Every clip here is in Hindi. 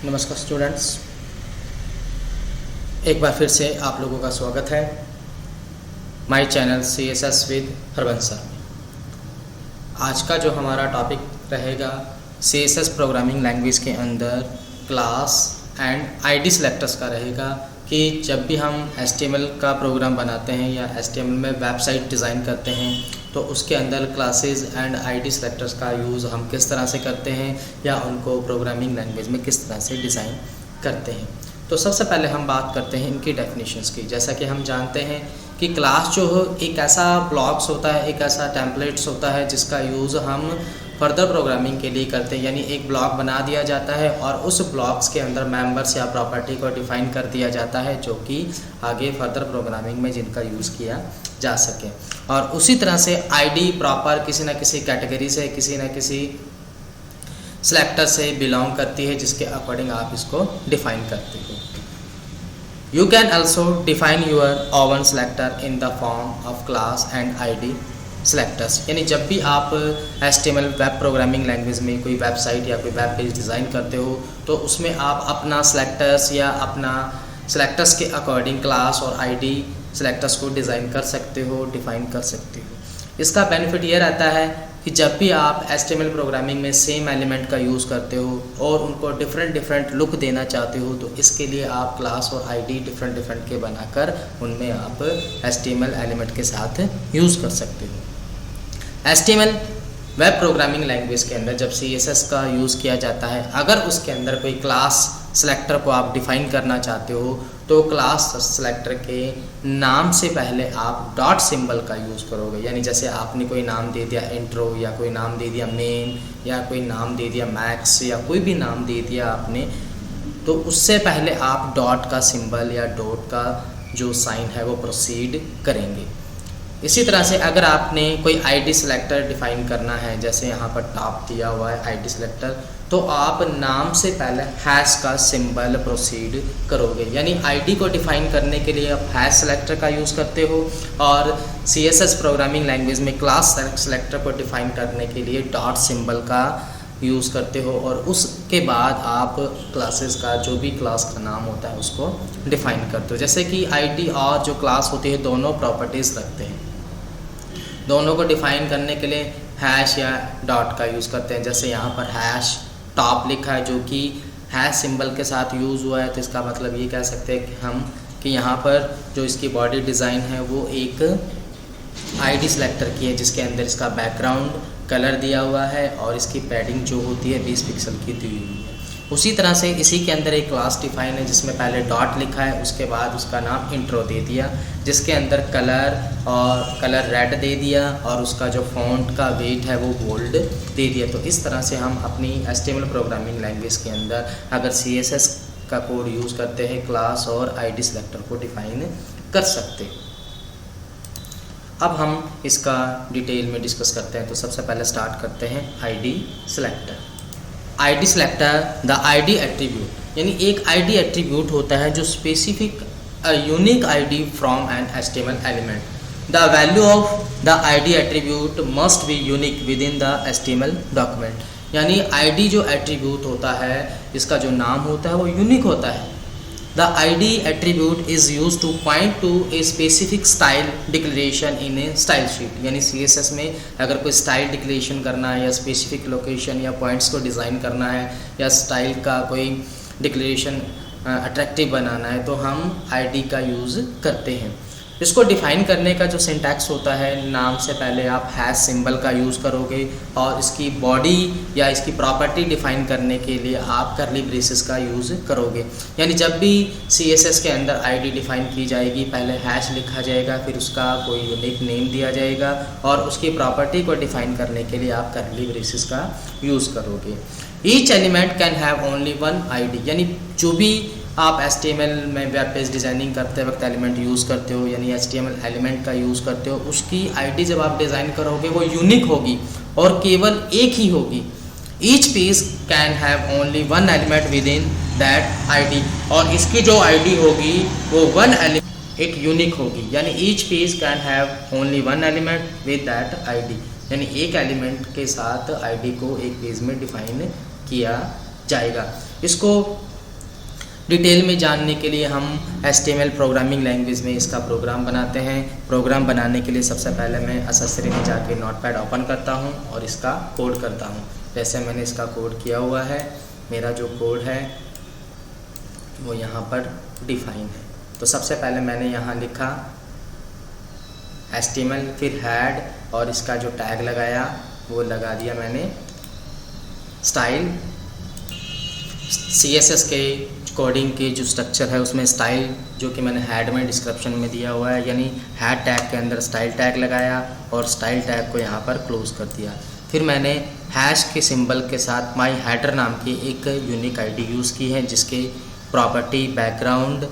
नमस्कार स्टूडेंट्स, एक बार फिर से आप लोगों का स्वागत है my channel CSS with Harbansh sir में। आज का जो हमारा टॉपिक रहेगा CSS प्रोग्रामिंग लैंग्वेज के अंदर क्लास एंड आईडी सेलेक्टर्स का रहेगा कि जब भी हम HTML का प्रोग्राम बनाते हैं या HTML में वेबसाइट डिज़ाइन करते हैं तो उसके अंदर क्लासेस एंड आईडी सेलेक्टर्स का यूज़ हम किस तरह से करते हैं या उनको प्रोग्रामिंग लैंग्वेज में किस तरह से डिज़ाइन करते हैं। तो सबसे पहले हम बात करते हैं इनकी डेफिनेशंस की। जैसा कि हम जानते हैं कि क्लास जो हो एक ऐसा ब्लॉक्स होता है, एक ऐसा टेम्पलेट्स होता है जिसका यूज़ हम फर्दर प्रोग्रामिंग के लिए करते हैं। यानी एक ब्लॉक बना दिया जाता है और उस ब्लॉक्स के अंदर मेंबर्स या प्रॉपर्टी को डिफ़ाइन कर दिया जाता है जो कि आगे फर्दर प्रोग्रामिंग में जिनका यूज़ किया जा सके। और उसी तरह से आईडी प्रॉपर किसी न किसी कैटेगरी से, किसी न किसी सेलेक्टर से बिलोंग करती है जिसके अकॉर्डिंग आप इसको डिफ़ाइन करते हो। You can also define your oven selector in the form of class and ID selectors. यानी जब भी आप HTML वेब प्रोग्रामिंग लैंग्वेज में कोई वेबसाइट या कोई वेब पेज डिज़ाइन करते हो तो उसमें आप अपना सेलेक्टर्स या अपना सेलेक्टर्स के अकॉर्डिंग क्लास और आईडी सेलेक्टर्स को डिज़ाइन कर सकते हो, डिफ़ाइन कर सकते हो। इसका बेनिफिट ये रहता है कि जब भी आप HTML प्रोग्रामिंग में सेम एलिमेंट का यूज़ करते हो और उनको डिफरेंट लुक देना चाहते हो तो इसके लिए आप क्लास और आईडी डिफरेंट के बनाकर उनमें आप HTML एलिमेंट के साथ यूज़ कर सकते हो। HTML वेब प्रोग्रामिंग लैंग्वेज के अंदर जब CSS का यूज़ किया जाता है, अगर उसके अंदर कोई क्लास सेलेक्टर को आप डिफ़ाइन करना चाहते हो तो क्लास सेलेक्टर के नाम से पहले आप डॉट सिंबल का यूज़ करोगे। यानी जैसे आपने कोई नाम दे दिया इंट्रो या कोई नाम दे दिया मेन या कोई नाम दे दिया मैक्स या कोई भी नाम दे दिया आपने, तो उससे पहले आप डॉट का सिंबल या डॉट का जो साइन है वो प्रोसीड करेंगे। इसी तरह से अगर आपने कोई आईडी सेलेक्टर डिफ़ाइन करना है, जैसे यहाँ पर टॉप दिया हुआ है आईडी सेलेक्टर, तो आप नाम से पहले हैश का सिंबल प्रोसीड करोगे। यानी आईडी को डिफ़ाइन करने के लिए आप हैश सेलेक्टर का यूज़ करते हो और CSS प्रोग्रामिंग लैंग्वेज में क्लास सेलेक्टर को डिफ़ाइन करने के लिए डॉट सिंबल का यूज़ करते हो और उसके बाद आप क्लासेस का जो भी क्लास का नाम होता है उसको डिफ़ाइन करते हो। जैसे कि आईडी और जो क्लास होती है दोनों प्रॉपर्टीज़ रखते हैं, दोनों को डिफ़ाइन करने के लिए हैश या डॉट का यूज़ करते हैं। जैसे यहाँ पर हैश टॉप लिखा है जो कि हैश सिंबल के साथ यूज़ हुआ है, तो इसका मतलब ये कह सकते हैं कि हम कि यहाँ पर जो इसकी बॉडी डिज़ाइन है वो एक आईडी सेलेक्टर की है जिसके अंदर इसका बैकग्राउंड कलर दिया हुआ है और इसकी पैडिंग जो होती है 20 पिक्सल की दी हुई है। उसी तरह से इसी के अंदर एक क्लास डिफाइन है जिसमें पहले डॉट लिखा है, उसके बाद उसका नाम इंट्रो दे दिया, जिसके अंदर कलर रेड दे दिया और उसका जो फॉन्ट का वेट है वो बोल्ड दे दिया। तो इस तरह से हम अपनी HTML प्रोग्रामिंग लैंग्वेज के अंदर अगर CSS का कोड यूज़ करते हैं क्लास और आईडी सेलेक्टर को डिफ़ाइन कर सकते हैं। अब हम इसका डिटेल में डिस्कस करते हैं। तो सबसे पहले स्टार्ट करते हैं ID selector. ID selector the ID attribute, यानी एक आईडी एट्रीब्यूट होता है जो specific unique ID from an HTML element. The value of the ID attribute must be unique within the HTML document. यानी आईडी जो एट्रीब्यूट होता है, इसका जो नाम होता है वो यूनिक होता है। The ID attribute is used to point to a specific style declaration in a style sheet। यानी CSS में अगर कोई स्टाइल डिक्लेरेशन करना है या स्पेसिफिक लोकेशन या पॉइंट्स को डिज़ाइन करना है या स्टाइल का कोई डिक्लेरेशन अट्रैक्टिव बनाना है तो हम ID का यूज़ करते हैं। इसको डिफ़ाइन करने का जो सिंटैक्स होता है, नाम से पहले आप हैश सिंबल का यूज़ करोगे और इसकी बॉडी या इसकी प्रॉपर्टी डिफ़ाइन करने के लिए आप कर्ली ब्रेसेस का यूज़ करोगे। यानी जब भी CSS के अंदर आईडी डिफ़ाइन की जाएगी पहले हैश लिखा जाएगा, फिर उसका कोई यूनिक नेम दिया जाएगा और उसकी प्रॉपर्टी को डिफ़ाइन करने के लिए आप कर्ली ब्रेसेस का यूज़ करोगे। Each element can have only one ID. यानी जो भी आप HTML में वेब पेज डिज़ाइनिंग करते वक्त एलिमेंट यूज़ करते हो, यानी HTML एलिमेंट का यूज़ करते हो, उसकी आईडी जब आप डिज़ाइन करोगे वो यूनिक होगी और केवल एक ही होगी। Each page can have only one element with in that ID, और इसकी जो आईडी होगी वो वन एलिमेंट एक यूनिक होगी। यानी each page can have only one element with that ID, यानी एक एलिमेंट के साथ आईडी को एक पेज में डिफ़ाइन किया जाएगा। इसको डिटेल में जानने के लिए हम HTML प्रोग्रामिंग लैंग्वेज में इसका प्रोग्राम बनाते हैं। प्रोग्राम बनाने के लिए सबसे पहले मैं एक्सेसरी में जाके नोटपैड ओपन करता हूं और इसका कोड करता हूं। जैसे मैंने इसका कोड किया हुआ है, मेरा जो कोड है वो यहाँ पर डिफाइन है। तो सबसे पहले मैंने यहाँ लिखा HTML, फिर हेड और इसका जो टैग लगाया वो लगा दिया मैंने स्टाइल। CSS के कोडिंग के जो स्ट्रक्चर है उसमें स्टाइल जो कि मैंने हेड में डिस्क्रिप्शन में दिया हुआ है, यानी हेड टैग के अंदर स्टाइल टैग लगाया और स्टाइल टैग को यहाँ पर क्लोज कर दिया। फिर मैंने हैश के सिंबल के साथ माई हेडर नाम की एक यूनिक ID यूज़ की है, जिसके property background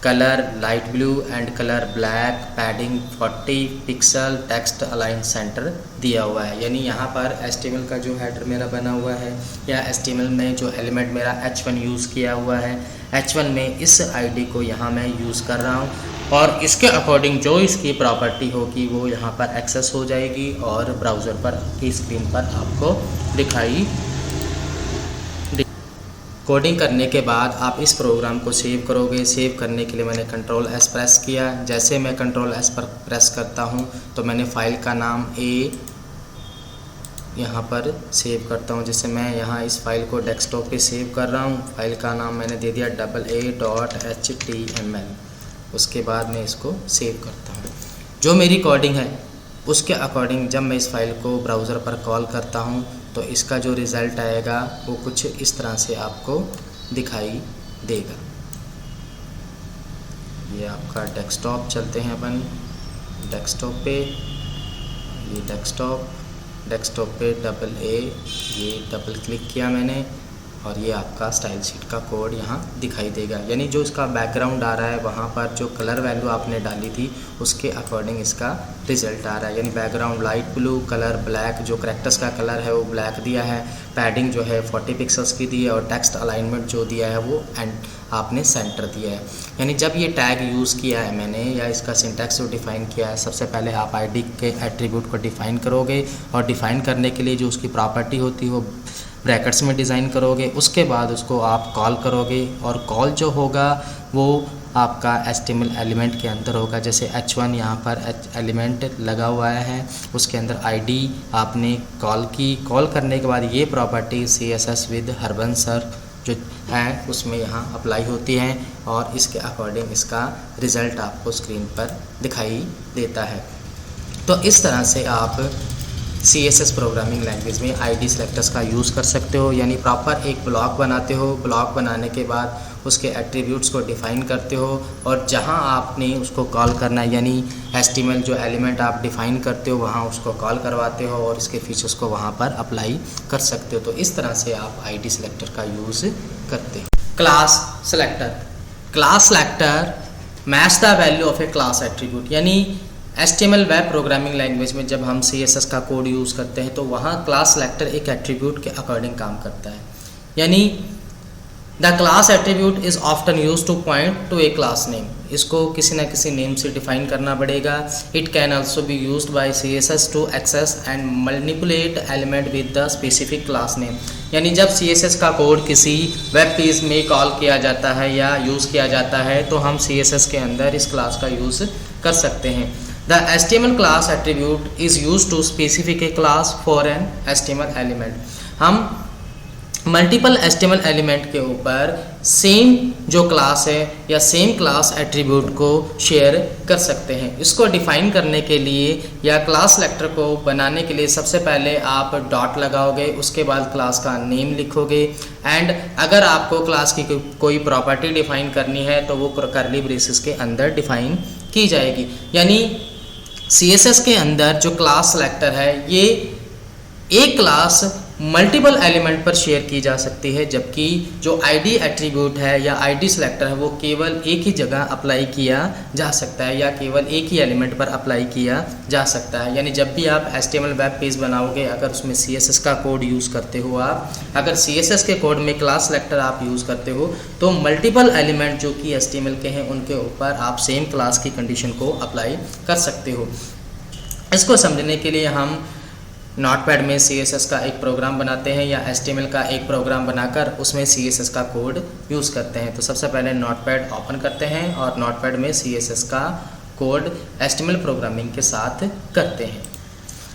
colour light blue and colour black, padding 40 pixel, text align centre दिया हुआ है। यानी यहाँ पर HTML का जो हेडर मेरा बना हुआ है या HTML में जो एलिमेंट मेरा H1 यूज़ किया हुआ है, H1 में इस ID को यहाँ मैं यूज़ कर रहा हूँ और इसके अकॉर्डिंग जो इसकी प्रॉपर्टी होगी वो यहाँ पर एक्सेस हो जाएगी और ब्राउज़र पर की स्क्रीन पर आपको दिखाई। कोडिंग करने के बाद आप इस प्रोग्राम को सेव करोगे। सेव करने के लिए मैंने Ctrl+S प्रेस किया। जैसे मैं Ctrl+S पर प्रेस करता हूँ तो मैंने फ़ाइल का नाम यहाँ पर सेव करता हूँ। जैसे मैं यहाँ इस फाइल को डेस्कटॉप पे सेव कर रहा हूँ, फाइल का नाम मैंने दे दिया AA.html। उसके बाद मैं इसको सेव करता हूँ। जो मेरी कोडिंग है उसके अकॉर्डिंग जब मैं इस फाइल को ब्राउज़र पर कॉल करता हूँ तो इसका जो रिज़ल्ट आएगा वो कुछ इस तरह से आपको दिखाई देगा। ये आपका डेस्कटॉप, चलते हैं अपन डेस्कटॉप पे। ये डेस्कटॉप पे AA ये डबल क्लिक किया मैंने और ये आपका स्टाइल शीट का कोड यहाँ दिखाई देगा। यानी जो इसका बैकग्राउंड आ रहा है वहाँ पर जो कलर वैल्यू आपने डाली थी उसके अकॉर्डिंग इसका रिज़ल्ट आ रहा है। यानी background light blue, colour black, जो करैक्टर्स का कलर है वो ब्लैक दिया है, पैडिंग जो है 40 पिक्सल्स की दी है और टेक्स्ट अलाइनमेंट जो दिया है वो एंड आपने सेंटर दिया है। यानी जब ये टैग यूज़ किया है मैंने या इसका सिंटैक्स जो डिफ़ाइन किया है, सबसे पहले आप ID के एट्रीब्यूट को डिफ़ाइन करोगे और डिफ़ाइन करने के लिए जो उसकी प्रॉपर्टी होती है वो ब्रैकेट्स में डिज़ाइन करोगे। उसके बाद उसको आप कॉल करोगे और कॉल जो होगा वो आपका HTML एलिमेंट के अंदर होगा। जैसे H1 यहाँ पर एलिमेंट लगा हुआ है, उसके अंदर ID आपने कॉल की। कॉल करने के बाद ये property CSS with Harbans sir जो है उसमें यहाँ अप्लाई होती हैं और इसके अकॉर्डिंग इसका रिज़ल्ट आपको स्क्रीन पर दिखाई देता है। तो इस तरह से आप CSS प्रोग्रामिंग लैंग्वेज में ID सेलेक्टर्स का यूज़ कर सकते हो। यानी प्रॉपर एक ब्लॉक बनाते हो, ब्लॉक बनाने के बाद उसके एट्रीब्यूट्स को डिफ़ाइन करते हो और जहां आपने उसको कॉल करना है यानी HTML जो एलिमेंट आप डिफ़ाइन करते हो वहां उसको कॉल करवाते हो और इसके फीचर्स को वहां पर अप्लाई कर सकते हो। तो इस तरह से आप ID सेलेक्टर का यूज़ करते हो। Class selector match the value of A class attribute. यानी HTML वेब प्रोग्रामिंग लैंग्वेज में जब हम CSS का कोड यूज़ करते हैं तो वहाँ क्लास सेलेक्टर एक एट्रीब्यूट के अकॉर्डिंग काम करता है। यानी the class attribute is often use to point to a class name. इसको किसी न किसी नेम से डिफाइन करना पड़ेगा। It can also be used by CSS to access and manipulate element with the specific class name. यानी जब CSS का कोड किसी वेब पेज में कॉल किया जाता है या यूज़ किया जाता है तो हम CSS के अंदर इस क्लास का यूज़ कर सकते हैं। The HTML class attribute is used to specify a class for an HTML element। हम मल्टीपल HTML एलिमेंट के ऊपर सेम जो क्लास है या सेम क्लास एट्रीब्यूट को शेयर कर सकते हैं। इसको डिफ़ाइन करने के लिए या क्लास सेलेक्टर को बनाने के लिए सबसे पहले आप डॉट लगाओगे, उसके बाद क्लास का नेम लिखोगे एंड अगर आपको क्लास की कोई प्रॉपर्टी डिफ़ाइन करनी है तो वो कर्ली ब्रेसेस के अंदर डिफ़ाइन की जाएगी। यानी CSS के अंदर जो क्लास सेलेक्टर है ये एक क्लास मल्टीपल एलिमेंट पर शेयर की जा सकती है, जबकि जो ID एट्रीब्यूट है या ID सेलेक्टर है वो केवल एक ही जगह अप्लाई किया जा सकता है या केवल एक ही एलिमेंट पर अप्लाई किया जा सकता है। यानी जब भी आप HTML वेब पेज बनाओगे अगर उसमें CSS का कोड यूज़ करते हो आप, अगर CSS के कोड में क्लास सेलेक्टर आप यूज़ करते हो तो मल्टीपल एलिमेंट जो कि HTML के हैं उनके ऊपर आप सेम क्लास की कंडीशन को अप्लाई कर सकते हो। इसको समझने के लिए हम नोटपैड में CSS का एक प्रोग्राम बनाते हैं या HTML का एक प्रोग्राम बनाकर उसमें CSS का कोड यूज़ करते हैं। तो सबसे पहले नोटपैड ओपन करते हैं और नोटपैड में CSS का कोड HTML प्रोग्रामिंग के साथ करते हैं।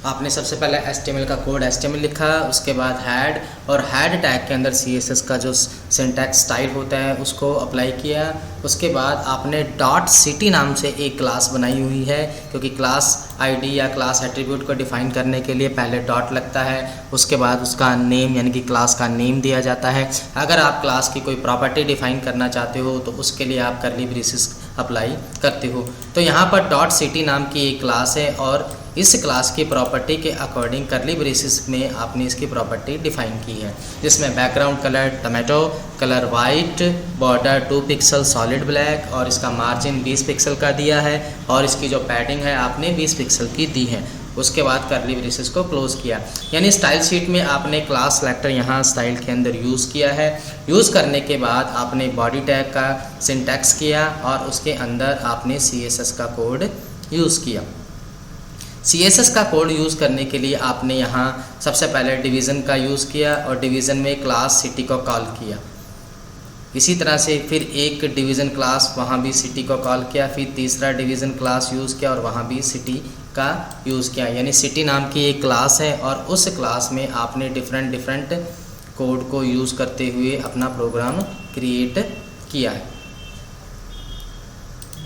आपने सबसे पहले HTML का कोड HTML लिखा, उसके बाद हेड और हेड टैग के अंदर CSS का जो सिंटैक्स स्टाइल होता है उसको अप्लाई किया। उसके बाद आपने .city नाम से एक क्लास बनाई हुई है, क्योंकि क्लास आईडी या क्लास एट्रीब्यूट को डिफ़ाइन करने के लिए पहले डॉट लगता है, उसके बाद उसका नेम यानी कि क्लास का नेम दिया जाता है। अगर आप क्लास की कोई प्रॉपर्टी डिफ़ाइन करना चाहते हो तो उसके लिए आप कर्ली ब्रेसेस अप्लाई करते हो। तो यहाँ पर .city नाम की एक क्लास है और इस क्लास की प्रॉपर्टी के अकॉर्डिंग कर्ली ब्रेसेस में आपने इसकी प्रॉपर्टी डिफ़ाइन की है, जिसमें background colour tomato, colour white, border 2 pixel solid black और इसका मार्जिन 20 पिक्सल का दिया है और इसकी जो पैडिंग है आपने 20 पिक्सल की दी है। उसके बाद कर्ली ब्रेसेस को क्लोज़ किया। यानी स्टाइल शीट में आपने क्लास सेलेक्टर यहाँ स्टाइल के अंदर यूज़ किया है। यूज़ करने के बाद आपने बॉडी टैग का सिंटैक्स किया और उसके अंदर आपने CSS का कोड यूज़ किया। CSS का कोड यूज़ करने के लिए आपने यहाँ सबसे पहले डिवीज़न का यूज़ किया और डिवीज़न में क्लास सिटी को कॉल किया। इसी तरह से फिर एक डिवीज़न क्लास वहाँ भी सिटी को कॉल किया, फिर तीसरा डिवीज़न क्लास यूज़ किया और वहाँ भी सिटी का यूज़ किया। यानी सिटी नाम की एक क्लास है और उस क्लास में आपने डिफरेंट कोड को यूज़ करते हुए अपना प्रोग्राम क्रिएट किया है।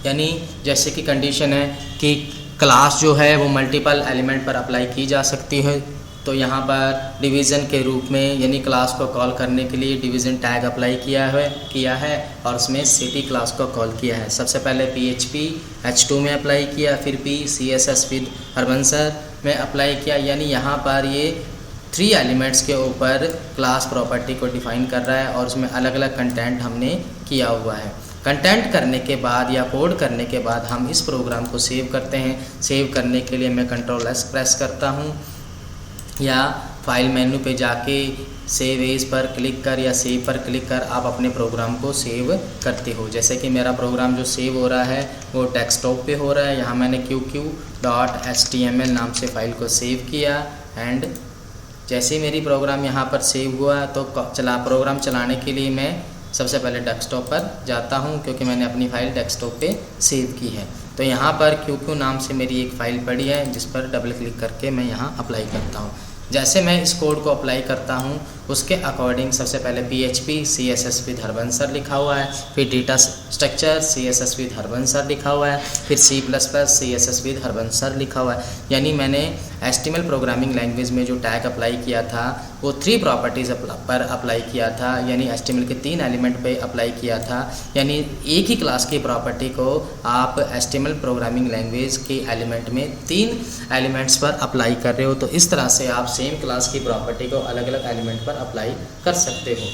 यानी जैसे कि कंडीशन है कि क्लास जो है वो मल्टीपल एलिमेंट पर अप्लाई की जा सकती है, तो यहाँ पर डिवीज़न के रूप में यानी क्लास को कॉल करने के लिए डिवीज़न टैग अप्लाई किया है और उसमें सिटी क्लास को कॉल किया है। सबसे पहले PHP H2 में अप्लाई किया, फिर CSS विद हरबंसर में अप्लाई किया। यानी यहाँ पर ये 3 एलिमेंट्स के ऊपर क्लास प्रॉपर्टी को डिफ़ाइन कर रहा है और उसमें अलग अलग कंटेंट हमने किया हुआ है। कंटेंट करने के बाद या कोड करने के बाद हम इस प्रोग्राम को सेव करते हैं। सेव करने के लिए मैं Ctrl+S प्रेस करता हूँ या फाइल मेन्यू पे जाके सेव एज पर क्लिक कर या सेव पर क्लिक कर आप अपने प्रोग्राम को सेव करते हो। जैसे कि मेरा प्रोग्राम जो सेव हो रहा है वो डेस्कटॉप पे हो रहा है। यहाँ मैंने qq.html नाम से फ़ाइल को सेव किया एंड जैसे मेरी प्रोग्राम यहाँ पर सेव हुआ तो प्रोग्राम चलाने के लिए मैं सबसे पहले डेस्कटॉप पर जाता हूँ, क्योंकि मैंने अपनी फ़ाइल डेस्कटॉप पे सेव की है। तो यहाँ पर qq नाम से मेरी एक फ़ाइल पड़ी है जिस पर डबल क्लिक करके मैं यहाँ अप्लाई करता हूँ। जैसे मैं इस कोड को अप्लाई करता हूँ उसके अकॉर्डिंग सबसे पहले PHP CSS विद हरबंसर लिखा हुआ है, फिर डेटा स्ट्रक्चर CSS विद हरबंसर लिखा हुआ है, फिर C++ CSS विद हरबंसर लिखा हुआ है। यानी मैंने HTML प्रोग्रामिंग लैंग्वेज में जो टैग अप्लाई किया था वो 3 प्रॉपर्टीज़ पर अप्लाई किया था, यानी HTML के 3 एलिमेंट पे अप्लाई किया था। यानी एक ही क्लास की प्रॉपर्टी को आप HTML प्रोग्रामिंग लैंग्वेज के एलिमेंट में 3 एलिमेंट्स पर अप्लाई कर रहे हो। तो इस तरह से आप सेम क्लास की प्रॉपर्टी को अलग अलग एलिमेंट पर अप्लाई कर सकते हो।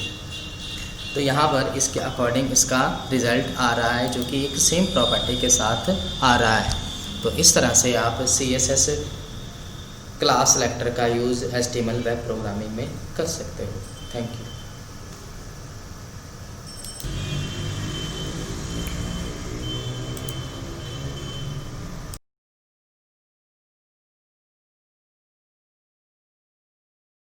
तो यहाँ पर इसके अकॉर्डिंग इसका रिज़ल्ट आ रहा है जो कि एक सेम प्रॉपर्टी के साथ आ रहा है। तो इस तरह से आप CSS क्लास सेलेक्टर का यूज़ HTML वेब प्रोग्रामिंग में कर सकते हो। Thank you.